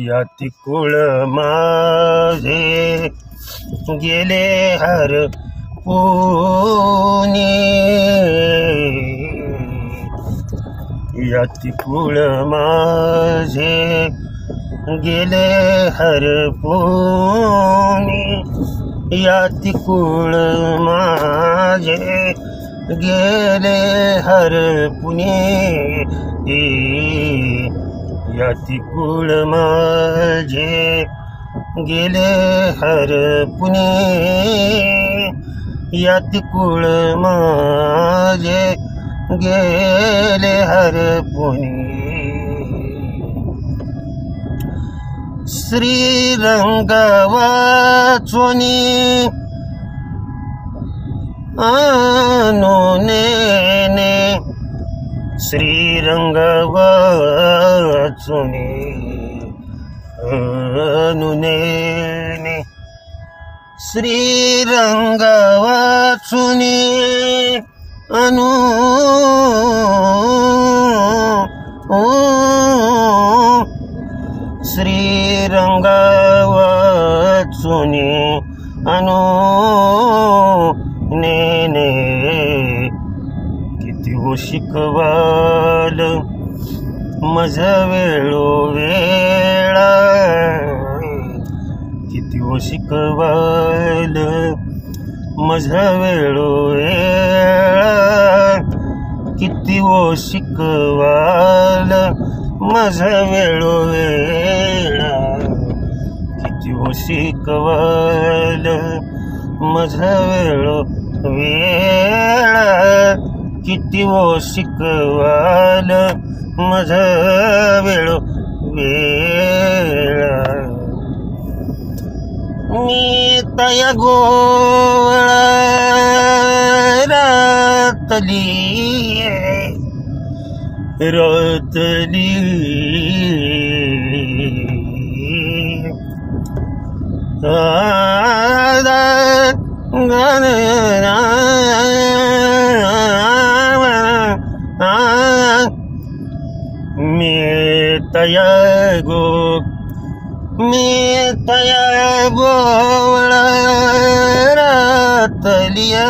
याती कुळ माझे गेले हरपुनी, याती कुळ माझे गेले हरपुनी, याती कुळ माझे गेले हरपुनी, याती कुळ माझे गेले हरपुनी, याती कुळ माझे गेले हरपुनी. श्रीरंग वाचुनी अनुनेने, श्रीरंग वाचुनी अनुनेने, श्रीरंग वाचुनी श्रीरंग वाचुनी अनुनेने, किती हो शिकवाल मज वेळोवेळा, किती हो शिकवाल मज वेळोवेळा, किती हो शिकवाल मज वेळोवेळा, किती हो शिकवाल मज वेळोवेळा, किती हो शिकवाल मज वेळोवेळा. मी तय गोळा रातली रातली, मी तया गोवळा रातलिया,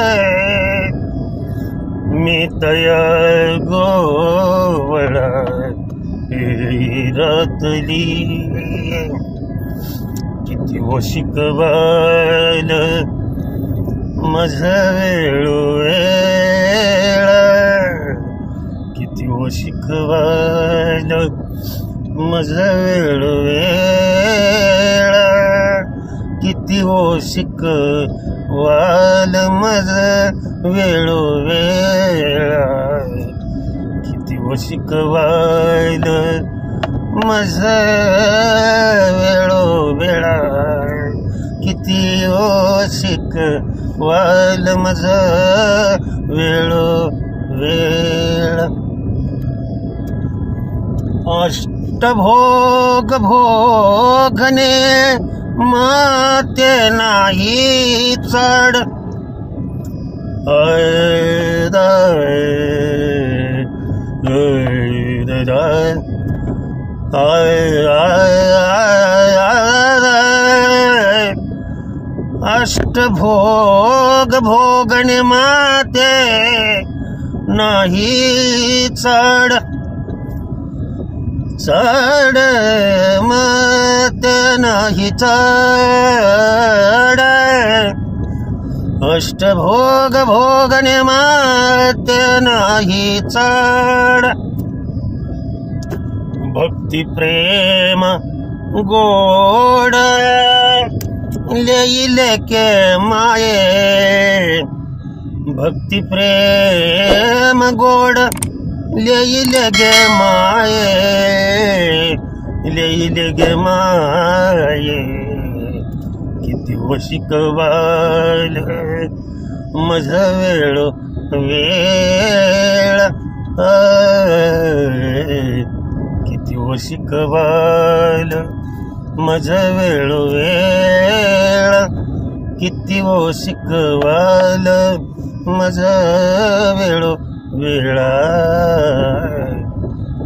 मी तया गोवळा रातली, किती हो शिकवाल मज वेळोवेळा, किती हो शिकवाल मज वेळोवेळा, किती हो शिकवाल मज वेळोवेळा, किती हो शिकवाल मज वेळोवेळा, किती हो शिकवाल मज वेळोवेळा. अष्टभोग भोगणे माते नाही चढ, अष्टभोग भोगणे माते नाही चढ, चढ माते नाही चढ, अष्टभोग भोगणे माते नाही चढ. भक्ती प्रेम गोड लेईले के माये, भक्ती प्रेम गोड लेईले गे माये, लेईले गे माये, किती व शिकवाल मज वेळ वेळ किती व शिकवाल मज वेळ वेळ किती व शिकवाल मज वेळ वेळा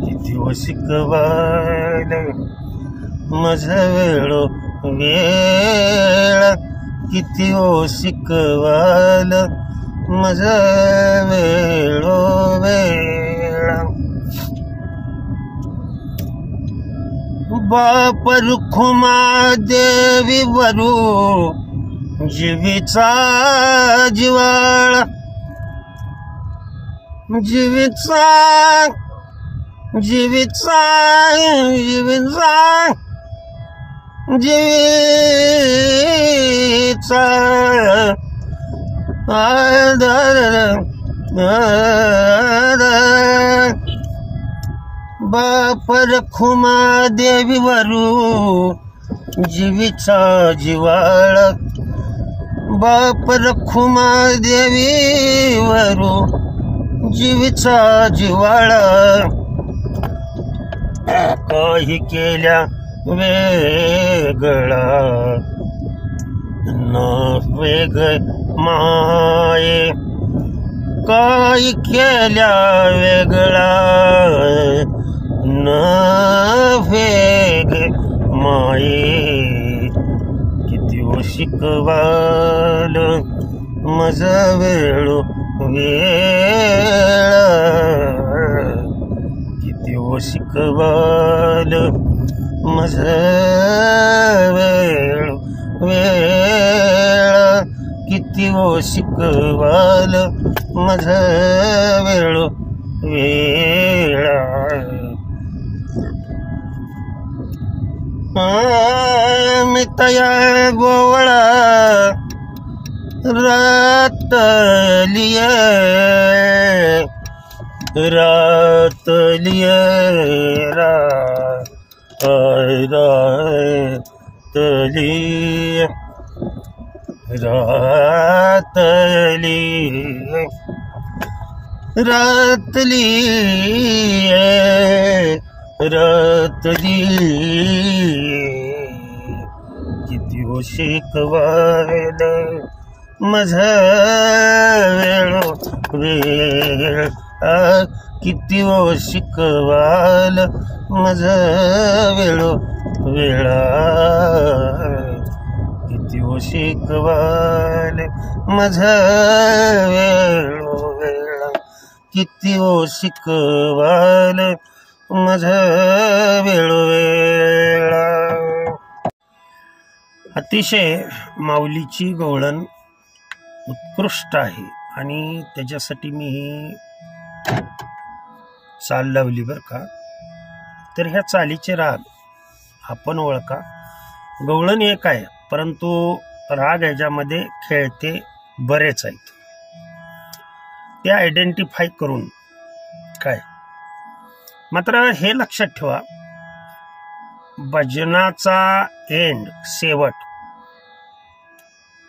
किती व शिकवाल मज वेळ वेळ किती व शिकवाल मज वेळ वेळ बाप रुखुमा देवी वरू जीवीचा जिवाळा जीवीचा जीवीचा जीवीचा जीवीचा बाप रखुमा देवी वरू जीवीचा जिवाळा बाप रखुमा देवी वरू जीवीचा जिवाळा काही केल्या वेगळा न वेग माये काही केल्या वेगळा न वेग माये किती व शिकवाल मज वेळ वेळ किती व शिकवाल मज वेळ वेळ किती व शिकवाल मज वेळ वेळ मी तया गोवळा रातलिय रातलिय रातली रातली रातली रातली किती व शिकवाल मज वेळ वेळ किती व शिकवाल मज वेळ वेळा किती व शिकवाल मज वेळ वेळा किती व शिकवाल मज वेळ वेळा अतिशय माऊलीची गवळण उत्कृष्ट आहे आणि त्याच्यासाठी मी ही चाल लावली बरं का. तर ह्या चालीचे राग आपण ओळखा. गवळण एक आहे परंतु राग ह्याच्यामध्ये खेळते बरेच आहेत. ते आयडेंटिफाय करून काय मात्र हे लक्षात ठेवा भजनाचा एंड शेवट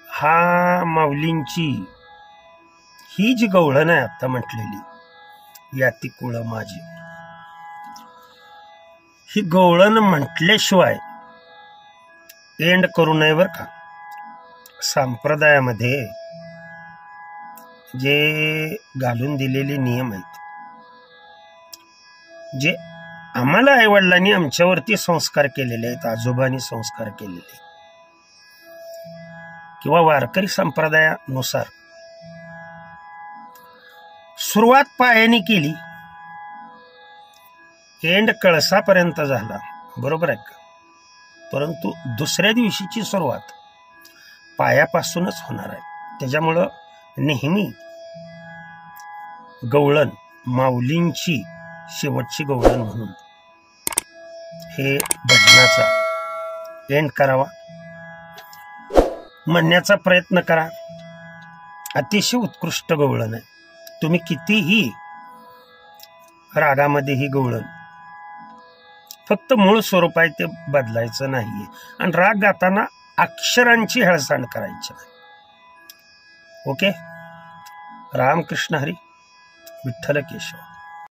हा माऊलींची ही जी गवळण आहे आता म्हटलेली याती कुळ माझी ही गवळण म्हटल्याशिवाय एंड करू नये बर का. संप्रदायामध्ये जे घालून दिलेले नियम आहेत जे आम्हाला आईवडिलांनी आमच्यावरती संस्कार केलेले आहेत आजोबांनी संस्कार केलेले किंवा वारकरी संप्रदायानुसार सुरुवात पायाने केली एंड कळसापर्यंत झाला बरोबर आहे का. परंतु दुसऱ्या दिवशीची सुरुवात पायापासूनच होणार आहे. त्याच्यामुळं नेहमी गवळण माऊलींची शेवटची गवळण म्हणून हे भजनाचा एंड करावा म्हणण्याचा प्रयत्न करा. अतिशय उत्कृष्ट गवळण आहे. तुम्ही कितीही रागामध्ये ही गवळण फक्त मूळ स्वरूप आहे ते बदलायचं नाहीये. आणि राग गाताना अक्षरांची हेळसांड करायची नाही. ओके. रामकृष्ण हरी. विठ्ठल केशव.